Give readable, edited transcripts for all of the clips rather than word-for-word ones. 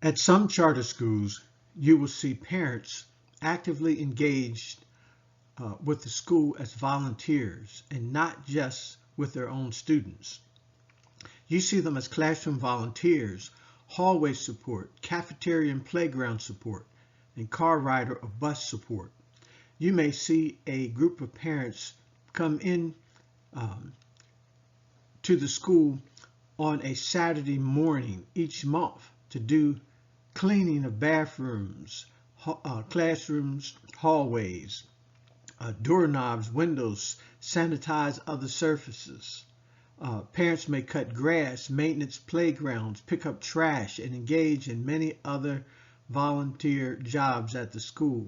At some charter schools, you will see parents actively engaged with the school as volunteers and not just with their own students. You see them as classroom volunteers, hallway support, cafeteria and playground support, and car rider or bus support. You may see a group of parents come in to the school on a Saturday morning each month to do cleaning of bathrooms, classrooms, hallways, doorknobs, windows, sanitize other surfaces. Parents may cut grass, maintenance playgrounds, pick up trash, and engage in many other volunteer jobs at the school.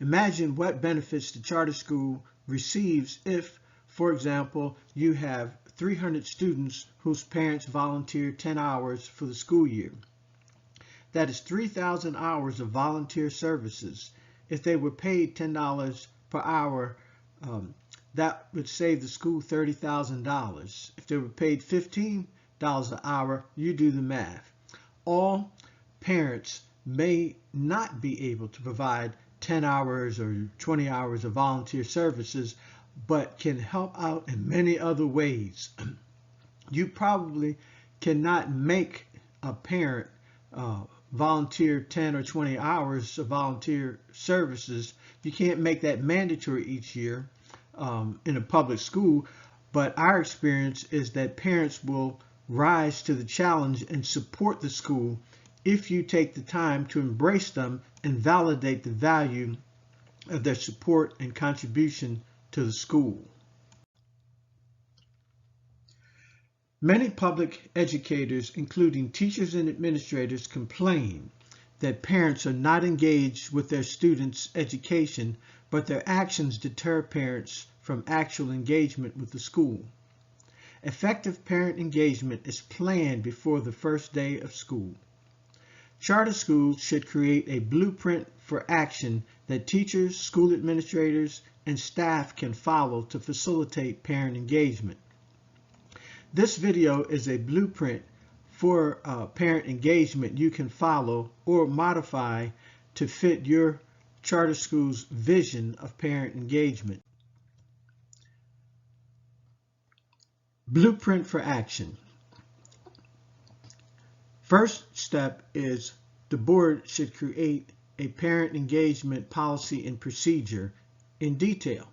Imagine what benefits the charter school receives if, for example, you have 300 students whose parents volunteer 10 hours for the school year. That is 3,000 hours of volunteer services. If they were paid $10 per hour, that would save the school $30,000. If they were paid $15 an hour, you do the math. All parents may not be able to provide 10 hours or 20 hours of volunteer services, but can help out in many other ways. You probably cannot make a parent volunteer 10 or 20 hours of volunteer services. You can't make that mandatory each year in a public school, but our experience is that parents will rise to the challenge and support the school if you take the time to embrace them and validate the value of their support and contribution to the school. Many public educators, including teachers and administrators, complain that parents are not engaged with their students' education, but their actions deter parents from actual engagement with the school. Effective parent engagement is planned before the first day of school. Charter schools should create a blueprint for action that teachers, school administrators, and staff can follow to facilitate parent engagement. This video is a blueprint for parent engagement you can follow or modify to fit your charter school's vision of parent engagement. Blueprint for action. First step is the board should create a parent engagement policy and procedure in detail.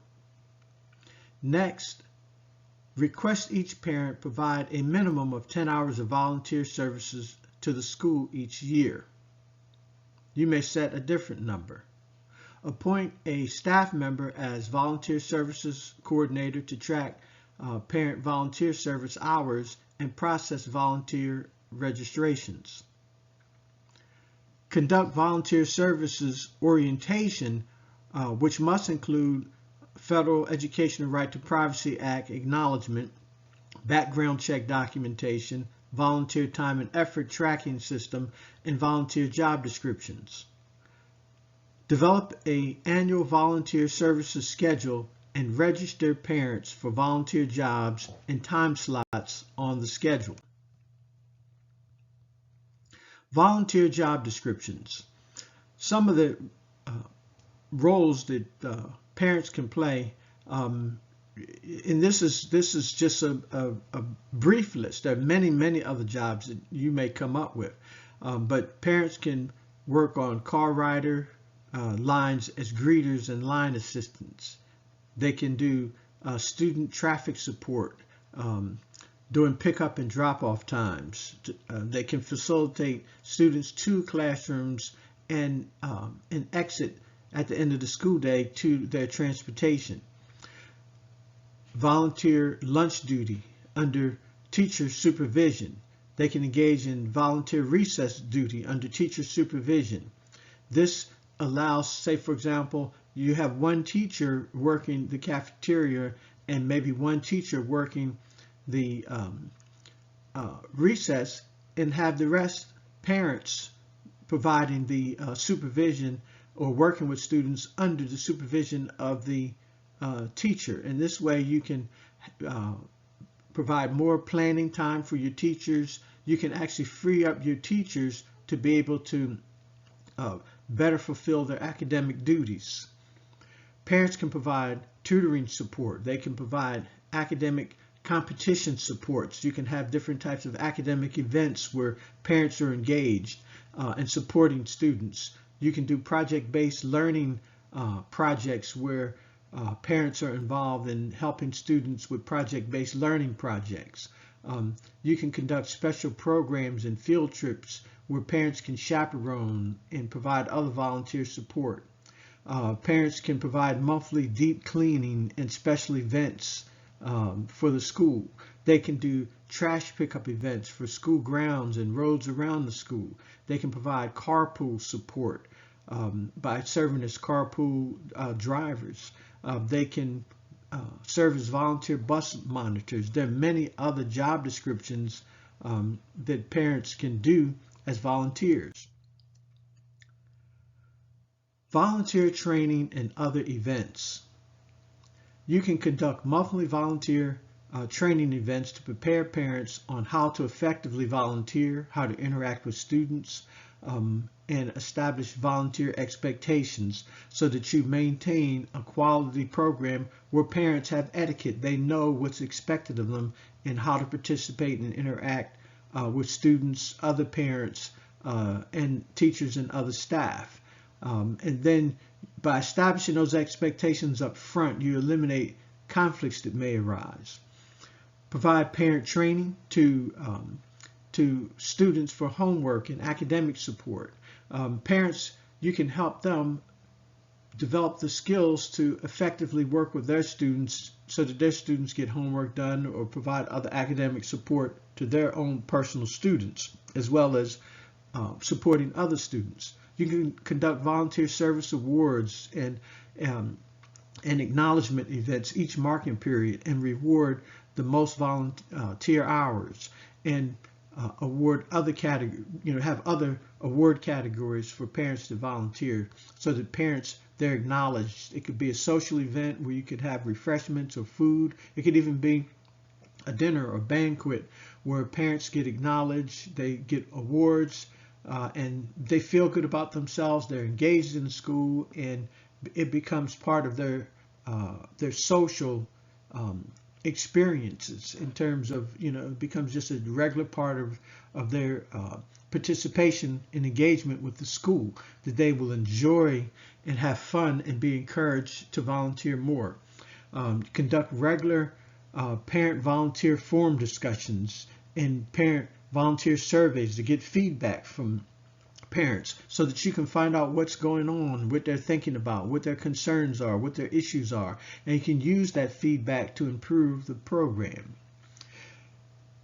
Next, request each parent provide a minimum of 10 hours of volunteer services to the school each year. You may set a different number. Appoint a staff member as volunteer services coordinator to track parent volunteer service hours and process volunteer registrations. Conduct volunteer services orientation, which must include Federal Educational Right to Privacy Act acknowledgement, background check documentation, volunteer time and effort tracking system, and volunteer job descriptions. Develop an annual volunteer services schedule and register parents for volunteer jobs and time slots on the schedule. Volunteer job descriptions. Some of the roles that parents can play, and this is just a brief list. There are many other jobs that you may come up with, but parents can work on car rider lines as greeters and line assistants. They can do student traffic support, during pickup and drop-off times. They can facilitate students to classrooms and exit at the end of the school day to their transportation. Volunteer lunch duty under teacher supervision. They can engage in volunteer recess duty under teacher supervision. This allows, say for example, you have one teacher working the cafeteria and maybe one teacher working the recess, and have the rest parents providing the supervision or working with students under the supervision of the teacher. And this way you can provide more planning time for your teachers. You can actually free up your teachers to be able to better fulfill their academic duties. Parents can provide tutoring support. They can provide academic competition supports. You can have different types of academic events where parents are engaged in supporting students. You can do project-based learning projects where parents are involved in helping students with project-based learning projects. You can conduct special programs and field trips where parents can chaperone and provide other volunteer support. Parents can provide monthly deep cleaning and special events for the school. They can do trash pickup events for school grounds and roads around the school. They can provide carpool support by serving as carpool drivers. They can serve as volunteer bus monitors. There are many other job descriptions that parents can do as volunteers. Volunteer training and other events. You can conduct monthly volunteer training events to prepare parents on how to effectively volunteer, how to interact with students, and establish volunteer expectations so that you maintain a quality program where parents have etiquette. They know what's expected of them and how to participate and interact with students, other parents, and teachers and other staff. And then by establishing those expectations up front, you eliminate conflicts that may arise. Provide parent training to students for homework and academic support. Parents, you can help them develop the skills to effectively work with their students so that their students get homework done, or provide other academic support to their own personal students, as well as supporting other students. You can conduct volunteer service awards and acknowledgement events each marking period and reward the most volunteer hours, and award other categories, have other award categories for parents to volunteer so that parents, they're acknowledged. It could be a social event where you could have refreshments or food. It could even be a dinner or banquet where parents get acknowledged, they get awards, and they feel good about themselves. They're engaged in the school, and it becomes part of their social experiences in terms of, it becomes just a regular part of their participation and engagement with the school, that they will enjoy and have fun and be encouraged to volunteer more. Conduct regular parent volunteer forum discussions and parent volunteer surveys to get feedback from parents so that you can find out what's going on, what they're thinking about, what their concerns are, what their issues are, and you can use that feedback to improve the program.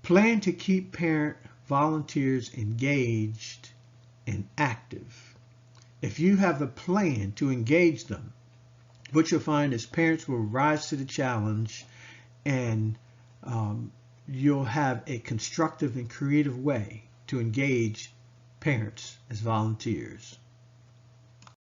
Plan to keep parent volunteers engaged and active. If you have a plan to engage them, what you'll find is parents will rise to the challenge, and you'll have a constructive and creative way to engage parents as volunteers.